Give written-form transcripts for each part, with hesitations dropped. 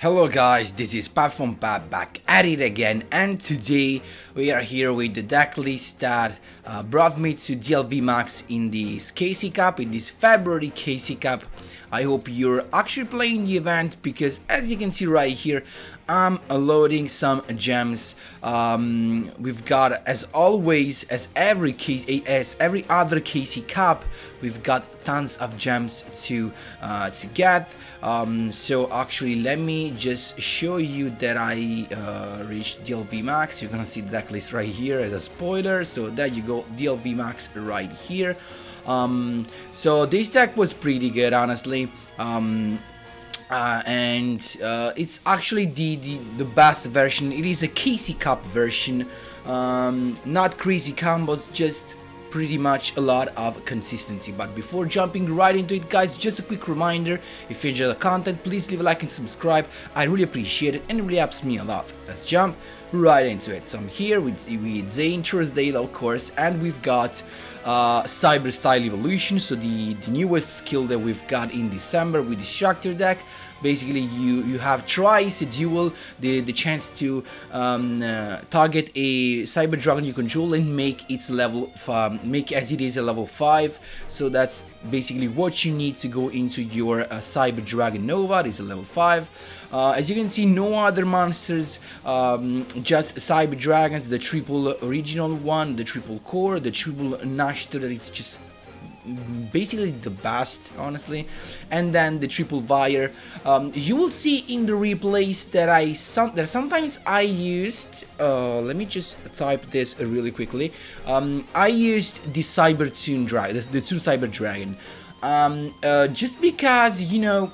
Hello guys, this is Pat from Pat back at it again, and today we are here with the deck list that brought me to DLV Max in this KC Cup, in this February KC Cup. I hope you're actually playing the event because as you can see right here, I'm unloading some gems. We've got, as always, as every other KC Cup, we've got tons of gems to get. So actually, let me just show you that I reached DLV Max. You're gonna see the deck list right here as a spoiler. So there you go, DLV Max right here. So this deck was pretty good, honestly. It's actually the best version. It is a KC Cup version, not crazy combos, just pretty much a lot of consistency. But before jumping right into it, guys, just a quick reminder: if you enjoy the content, please leave a like and subscribe. I really appreciate it, and it really helps me a lot. Let's jump right into it. So I'm here with Zane, Thursday, of course, and we've got Cyber Style Evolution, so the newest skill that we've got in December with the Structure deck. Basically, you have twice a duel, the chance to target a Cyber Dragon you control and make its level make as it is a level 5. So that's basically what you need to go into your Cyber Dragon Nova. It is a level 5. As you can see, no other monsters, just Cyber Dragons, the triple original one, the triple core, the triple Nashter that is just basically the best, honestly, and then the triple Vire. You will see in the replays that sometimes I used, let me just type this really quickly. I used the Cyber Toon Dragon, the Toon Cyber Dragon, just because, you know,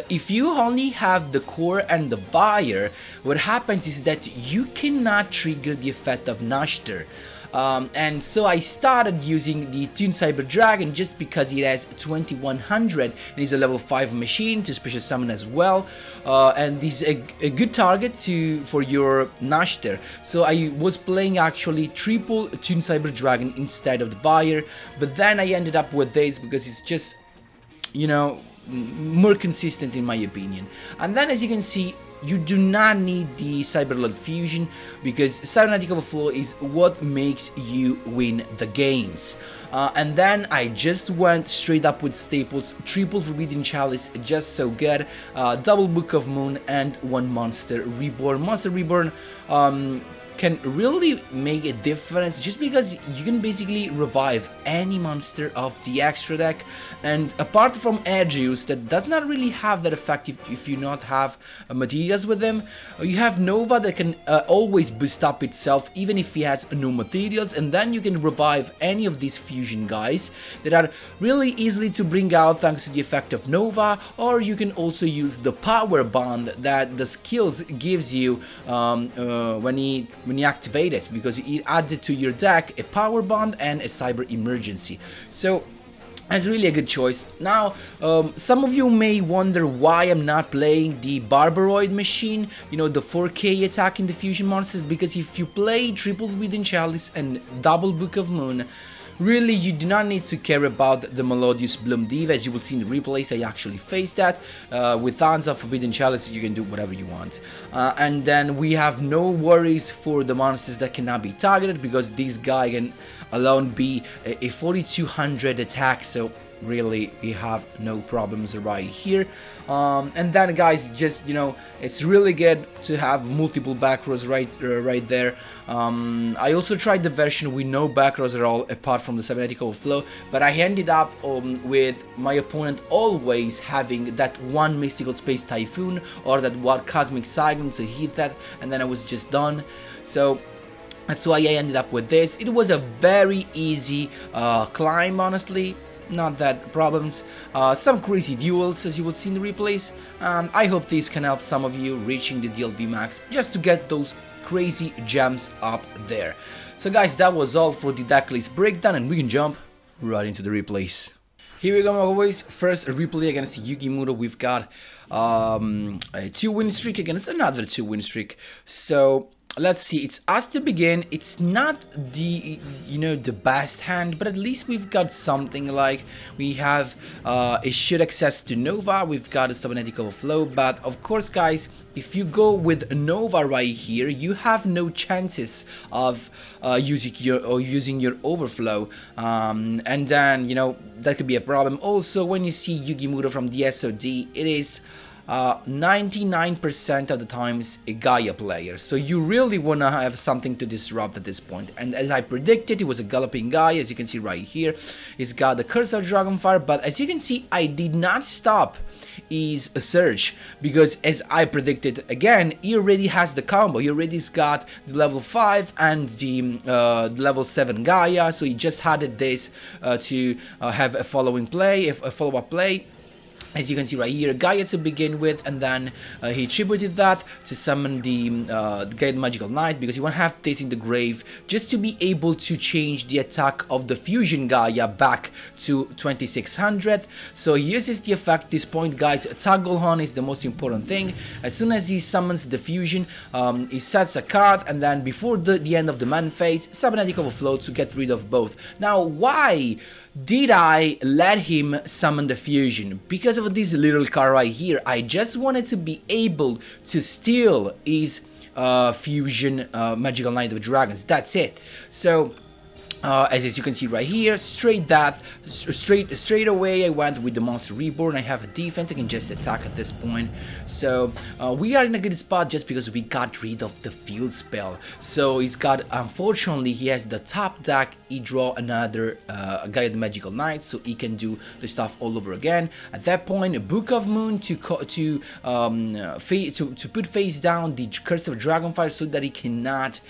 if you only have the core and the Vire, what happens is that you cannot trigger the effect of Nashter. And so I started using the Toon Cyber Dragon just because it has 2100 and is a level 5 machine to special summon as well, and this is a good target for your Nashter. So I was playing actually triple Toon Cyber Dragon instead of the Vire, but then I ended up with this because it's just, you know, more consistent in my opinion. And then, as you can see, you do not need the Cyberload Fusion because Cybernetic Overflow is what makes you win the games. And then I just went straight up with staples: triple Forbidden Chalice, just so good, double Book of Moon, and one Monster Reborn. Monster Reborn can really make a difference just because you can basically revive any monster of the extra deck, and apart from Edgeus that does not really have that effect if you not have materials with them, you have Nova that can always boost up itself even if he has no materials, and then you can revive any of these fusion guys that are really easily to bring out thanks to the effect of Nova. Or you can also use the Power Bond that the skills gives you when you activate it, because it adds it to your deck a Power Bond and a Cyber Emergency. So it's really a good choice. Now, some of you may wonder why I'm not playing the Barbaroid machine, you know, the 4K attack in the fusion monsters, because if you play triple Forbidden Chalice and double Book of Moon, really, you do not need to care about the Melodious Bloom Diva. As you will see in the replays, I actually faced that. With tons of Forbidden Chalice, you can do whatever you want. And then we have no worries for the monsters that cannot be targeted, because this guy can alone be a 4200 attack, so really we have no problems right here. And then, guys, just, you know, it's really good to have multiple back rows right there. I also tried the version with no back rows at all apart from the Cybernetic Overflow, but I ended up with my opponent always having that one Mystical Space Typhoon or that one Cosmic Cyclone to hit that, and then I was just done. So that's why I ended up with this. It was a very easy climb, honestly. Not that problems. Some crazy duels, as you will see in the replays. I hope this can help some of you reaching the DLV Max just to get those crazy gems up there. So guys, that was all for the deck list breakdown, and we can jump right into the replays. Here we go, my boys. First, a replay against Yukimura. We've got a 2-win streak against another 2-win streak. So let's see, it's us to begin. It's not the, the best hand, but at least we've got something. Like, we have a shoot access to Nova, we've got a cybernetic overflow, but of course, guys, if you go with Nova right here, you have no chances of using your overflow, and then, that could be a problem. Also, when you see Yukimura from the SOD, it is 99% of the times a Gaia player, so you really want to have something to disrupt at this point. And as I predicted, it was a galloping Gaia, as you can see right here. He's got the Curse of Dragonfire, but as you can see, I did not stop his search, because as I predicted, again, he already has the combo. He already's got the level 5 and the level 7 Gaia, so he just added this to have a follow-up play. As you can see right here, Gaia to begin with, and then he tributed that to summon the Gaia Magical Knight, because you want to have this in the grave just to be able to change the attack of the Fusion Gaia back to 2600. So he uses the effect at this point, guys. Toggle on is the most important thing. As soon as he summons the Fusion, he sets a card, and then before the end of the man phase, Cybernetic Overflow to get rid of both. Now, why did I let him summon the Fusion? Because of this little card right here. I just wanted to be able to steal his Fusion Magical Knight of Dragons. That's it. So as you can see right here, straight away I went with the Monster Reborn. I have a defense, I can just attack at this point. So we are in a good spot just because we got rid of the field spell. So he's got, unfortunately, he has the top deck. He draw another Gaia the Magical Knight, so he can do the stuff all over again. At that point, a Book of Moon to put face down the Curse of Dragonfire so that he cannot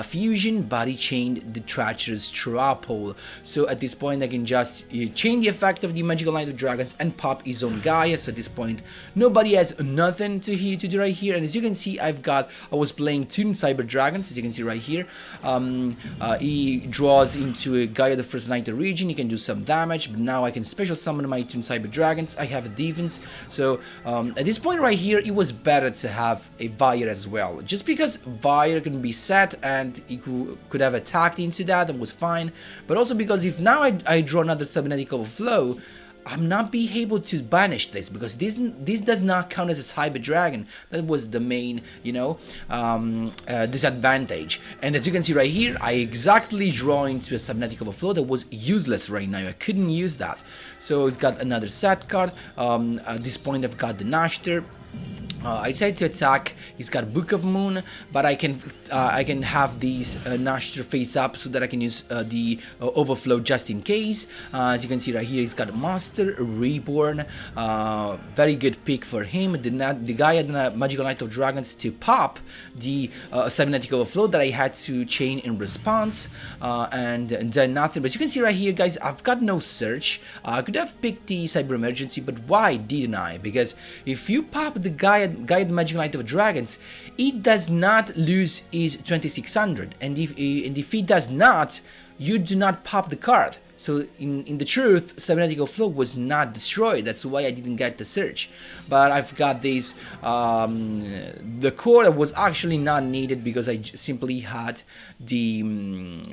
fusion, but he chained the Treacherous Trapple. So at this point, I can just change the effect of the Magical Knight of Dragons and pop his own Gaia. So at this point, nobody has nothing to do right here. And as you can see, I was playing Toon Cyber Dragons. As you can see right here, he draws into a Gaia the First Knight of Region. He can do some damage, but now I can special summon my Toon Cyber Dragons. I have a defense. So at this point right here, it was better to have a Vire as well, just because Vire can be set and he could have attacked into that was fine, but also because if now I draw another Cybernetic Overflow, I'm not be able to banish this, because this does not count as a Cyber Dragon. That was the main, disadvantage. And as you can see right here, I exactly draw into a Cybernetic Overflow that was useless right now. I couldn't use that. So it's got another set card. At this point, I've got the Nashter. I decided to attack. He's got Book of Moon, but I can have these Nashter face up so that I can use the overflow just in case. As you can see right here, he's got Monster Reborn. Very good pick for him. The Gaia the Magical Knight of Dragons to pop the Cybernetic Overflow that I had to chain in response, and then nothing. But you can see right here, guys, I've got no search. I could have picked the Cyber Emergency, but why didn't I? Because if you pop the Gaia the Magical Knight of Dragons, it does not lose his 2600, and if he does not, you do not pop the card. So in the truth, Cybernetic Overflow was not destroyed. That's why I didn't get the search. But I've got this, the core that was actually not needed, because I simply had the Toon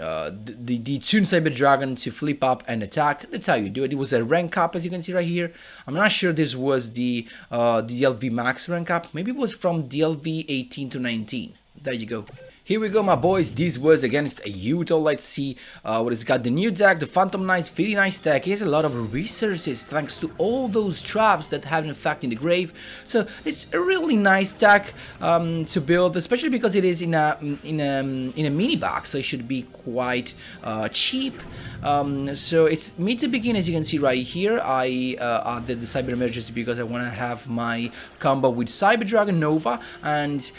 Cyber Dragon to flip up and attack. That's how you do it. It was a rank up, as you can see right here. I'm not sure this was the DLV max rank up. Maybe it was from DLV 18 to 19. There you go. Here we go, my boys. This was against a yugioh. Let's see what it's got. The new deck, the Phantom Knight, very nice deck. He has a lot of resources thanks to all those traps that have an effect in the grave. So it's a really nice deck to build, especially because it is in a mini box, so it should be quite cheap. So it's me to begin. As you can see right here, I added the Cyber Emergency because I want to have my combo with Cyber Dragon Nova and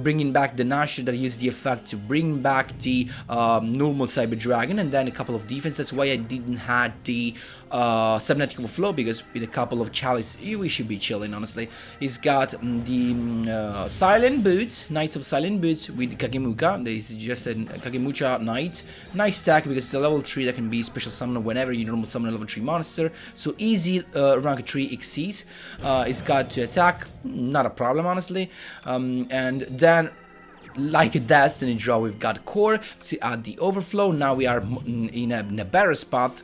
bringing back the Nash that used the effect to bring back the normal Cyber Dragon, and then a couple of defense. That's why I didn't have the Cybernetic Overflow, because with a couple of Chalice we should be chilling, honestly. He's got the Silent Boots, Knights of Silent Boots with Kagemuka. This is just a Kagemucha Knight. Nice stack because it's a level 3 that can be special summon whenever you normal summon a level 3 monster. So easy rank 3 exceeds. It's got to attack, not a problem, honestly. And then like a destiny draw, we've got core to add the overflow. Now we are in a better spot.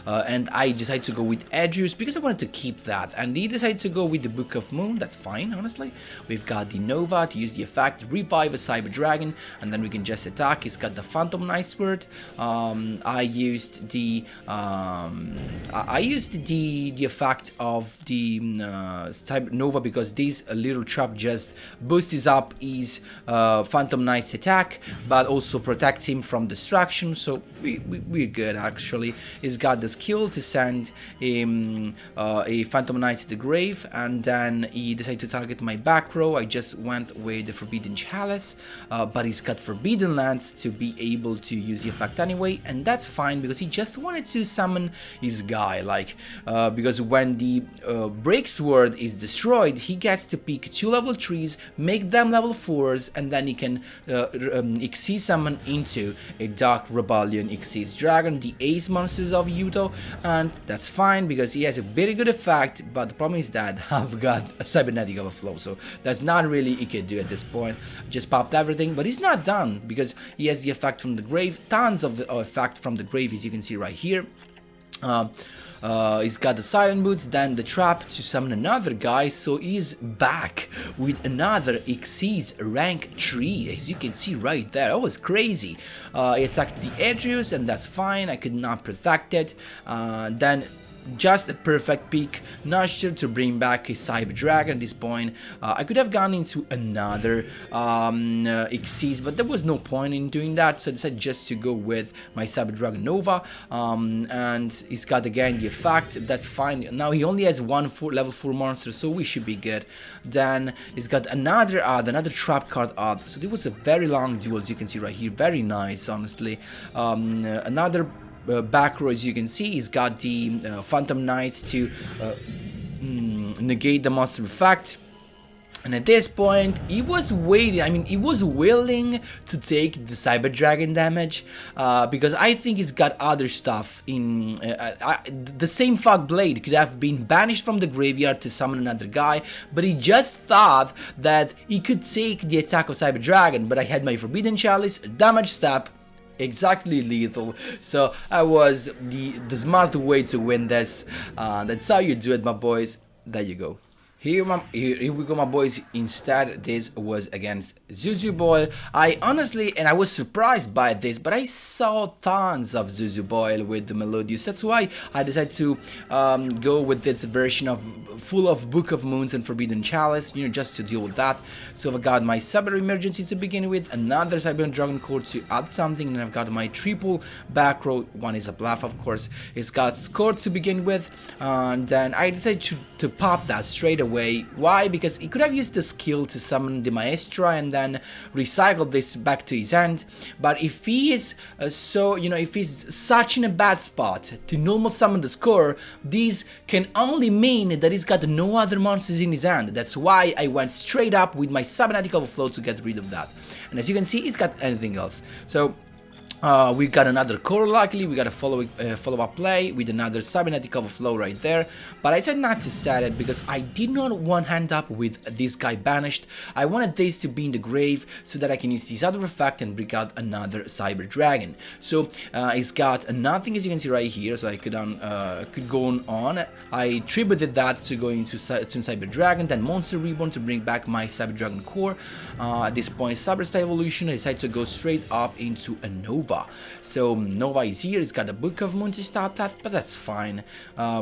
And I decided to go with Edgeus because I wanted to keep that, and he decided to go with the Book of Moon. That's fine, honestly. We've got the Nova to use the effect, revive a Cyber Dragon, and then we can just attack. He's got the Phantom Knight Sword. I used the effect of the Cyber Nova because this little trap just boosts up his Phantom Knight's attack, but also protects him from distraction. So we're good actually. He's got the skill to send a Phantom Knight to the grave, and then he decided to target my back row. I just went with the Forbidden Chalice, but he's got Forbidden Lands to be able to use the effect anyway, and that's fine because he just wanted to summon his guy, like, because when the Break Sword is destroyed, he gets to pick 2 level 3s, make them level 4s, and then he can Xyz summon into a Dark Rebellion Xyz Dragon, the ace monsters of yugioh, and that's fine because he has a very good effect, but the problem is that I've got a cybernetic overflow, so that's not really he can do at this point. Just popped everything, but he's not done because he has the effect from the grave, tons of effect from the grave, as you can see right here. He's got the Silent Boots, then the trap to summon another guy, so he's back with another Xyz rank 3, as you can see right there. That was crazy. He attacked the Edgeus, and that's fine, I could not protect it. Then just a perfect pick, Nurture to bring back a Cyber Dragon at this point. I could have gone into another Xyz, but there was no point in doing that, so I decided just to go with my Cyber Dragon Nova, and he's got again the effect, that's fine. Now he only has one level 4 monster, so we should be good. Then he's got another trap card odd, so there was a very long duel, as you can see right here, very nice, honestly. Another back row, as you can see, he's got the Phantom Knights to negate the monster effect. And at this point, he was waiting, I mean, he was willing to take the Cyber Dragon damage, because I think he's got other stuff in, the same Fog Blade could have been banished from the graveyard to summon another guy, but he just thought that he could take the attack of Cyber Dragon, but I had my Forbidden Chalice, damage step, exactly lethal, so I was the smart way to win this. That's how you do it, my boys. There you go. Here we go, my boys. Instead, this was against Zuzuboil. I honestly, and I was surprised by this, but I saw tons of Zuzuboil with the Melodious. That's why I decided to go with this version of full of Book of Moons and Forbidden Chalice, you know, just to deal with that. So I've got my Cyber Emergency to begin with, another Cyber Dragon Core to add something, and I've got my triple back row. One is a bluff, of course. It's got Score to begin with, and then I decided to pop that straight away. Why? Because he could have used the skill to summon the Maestra and then recycle this back to his hand, but if he is if he's such in a bad spot to normal summon the Score, this can only mean that he's got no other monsters in his hand. That's why I went straight up with my Cybernetic Overflow to get rid of that, and as you can see, he's got anything else. So we got another core, luckily. We got a follow-up play with another Cybernetic Overflow right there, but I decided not to set it because I did not want to end up with this guy banished. I wanted this to be in the grave so that I can use this other effect and bring out another Cyber Dragon. So it's got nothing, as you can see right here, so I could go on. I tributed that to go into Cyber Dragon, then Monster Reborn to bring back my Cyber Dragon core. At this point, Cyber Style Evolution, I decided to go straight up into a Nova. So Nova is here, it's got a Book of Moon to start that, but that's fine.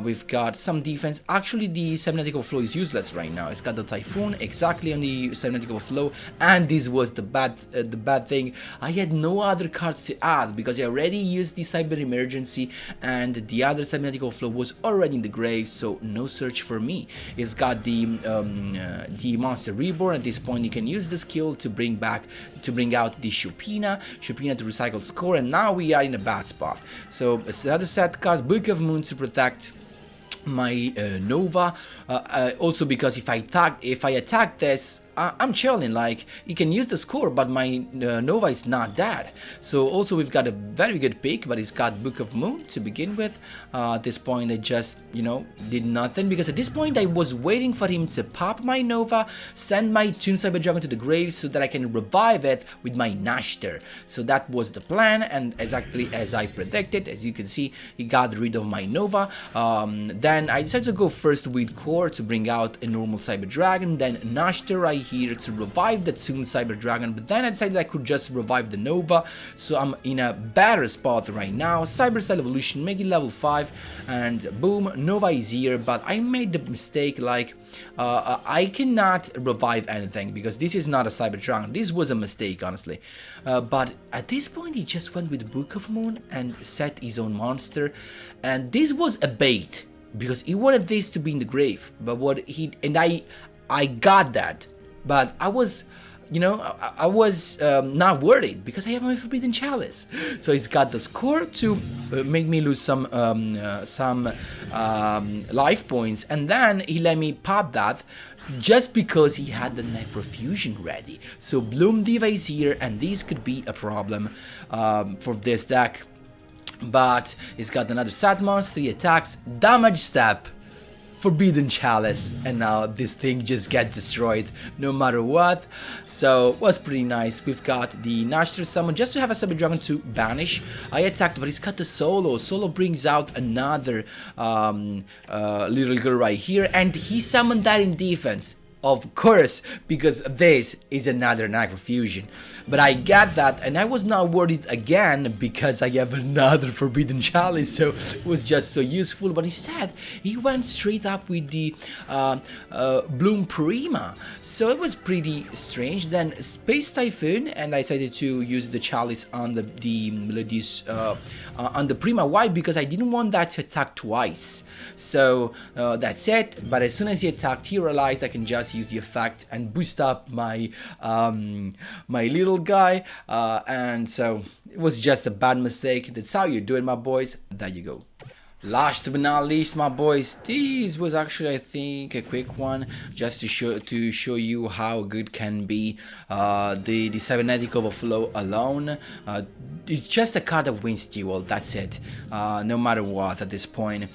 We've got some defense. Actually, the Cybernetic Overflow is useless right now. It's got the Typhoon exactly on the Cybernetic Overflow, and this was the bad thing. I had no other cards to add because I already used the Cyber Emergency, and the other Cybernetic Overflow was already in the grave, so no search for me. It's got the Monster Reborn. At this point, you can use the skill to bring out the Shupina to recycle Score, and now we are in a bad spot. So it's another set card, Book of Moon to protect my Nova. Also because if I attack this, I'm chilling. Like, you can use the score, but my Nova is not that. So also we've got a very good pick, but he's got Book of Moon to begin with. At this point I just, you know, did nothing, because at this point I was waiting for him to pop my Nova, send my Toon Cyber Dragon to the grave so that I can revive it with my Nashter. So that was the plan, and exactly as I predicted. As you can see, he got rid of my Nova. Then I decided to go first with Core to bring out a normal Cyber Dragon, then Nashter right here to revive the Toon Cyber Dragon, but then I decided I could just revive the Nova, so I'm in a better spot right now. Cyber Style Evolution, make it level 5, and boom, Nova is here. But I made the mistake, like, I cannot revive anything because this is not a Cyber Dragon. This was a mistake, honestly. But at this point he just went with Book of Moon and set his own monster, and this was a bait because he wanted this to be in the grave. But what he and I got that, but I was, you know, I was not worried because I have my Forbidden Chalice. So he's got the score to make me lose some life points, and then he let me pop that just because he had the Necrofusion ready. So Bloom Diva is here, and this could be a problem for this deck. But he's got another Sat monster, 3 attacks, damage step, Forbidden Chalice, and now this thing just gets destroyed no matter what. So was pretty nice. We've got the Nashter summon just to have a Cyber Dragon to banish. I attacked, but he's got the Solo. Solo brings out another little girl right here, and he summoned that in defense. Of course, because this is another Necrofusion. But I got that, and I was not worried again because I have another Forbidden Chalice, so it was just so useful. But instead, he went straight up with the Bloom Prima, so it was pretty strange. Then Space Typhoon, and I decided to use the Chalice on the on the Prima. Why? Because I didn't want that to attack twice. So that's it. But as soon as he attacked, he realized I can just use the effect and boost up my my little guy, and so it was just a bad mistake. That's how you do it, my boys. There you go. Last but not least, my boys, this was actually, I think, a quick one just to show you how good can be the Cybernetic Overflow alone. It's just a card that wins Duel, that's it, no matter what at this point,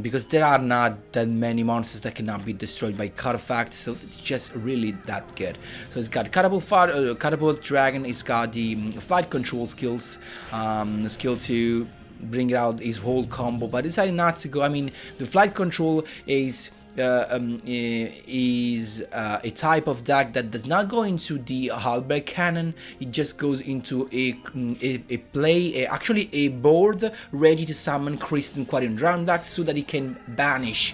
because there are not that many monsters that cannot be destroyed by Cataphact, so it's just really that good. So it's got Catapult Dragon, it's got the Flight Control skills, skill to bring out his whole combo, but decided not to go. I mean, the Flight Control is a type of deck that does not go into the Halberd Cannon. It just goes into actually a board ready to summon Crystal Quarian Drown deck so that it can banish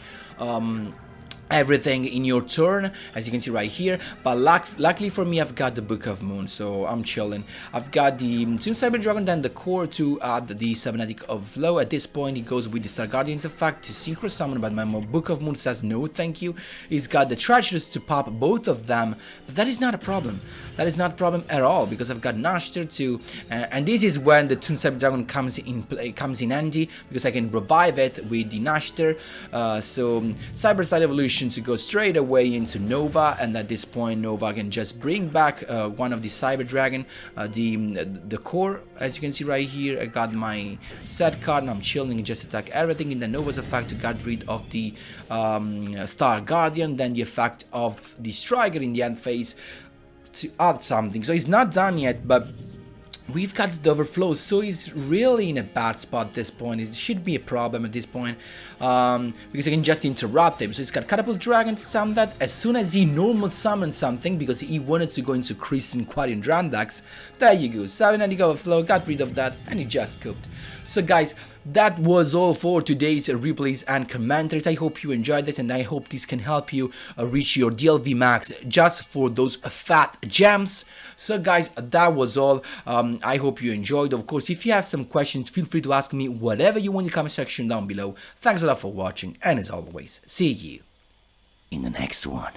everything in your turn, as you can see right here. But luckily for me, I've got the Book of Moon, so I'm chilling. I've got the Toon Cyber Dragon, then the Core to add the Cybernetic Overflow. At this point, he goes with the Star Guardians effect to Synchro Summon, but my Book of Moon says no thank you. He's got the Treacherous to pop both of them, but that is not a problem. That is not a problem at all, because I've got Nashter too, and this is when the Toon Cyber Dragon comes in handy, because I can revive it with the Nashter. So Cyber Style Evolution to go straight away into Nova, and at this point Nova can just bring back one of the Cyber Dragon, the Core, as you can see right here. I got my set card and I'm chilling and just attack everything in the Nova's effect to get rid of the Star Guardian, then the effect of the Striker in the end phase to add something. So he's not done yet, but we've got the Overflow, so he's really in a bad spot at this point. It should be a problem at this point, because I can just interrupt him. So he's got Catapult Dragon to summon that. As soon as he normal summons something, because he wanted to go into Crystal Quarian Drandax, there you go, 790 Overflow, got rid of that, and he just cooked. So guys, that was all for today's replays and commentaries. I hope you enjoyed this, and I hope this can help you reach your DLV max just for those fat gems. So guys, that was all. I hope you enjoyed. Of course, if you have some questions, feel free to ask me whatever you want in the comment section down below. Thanks a lot for watching, and as always, see you in the next one.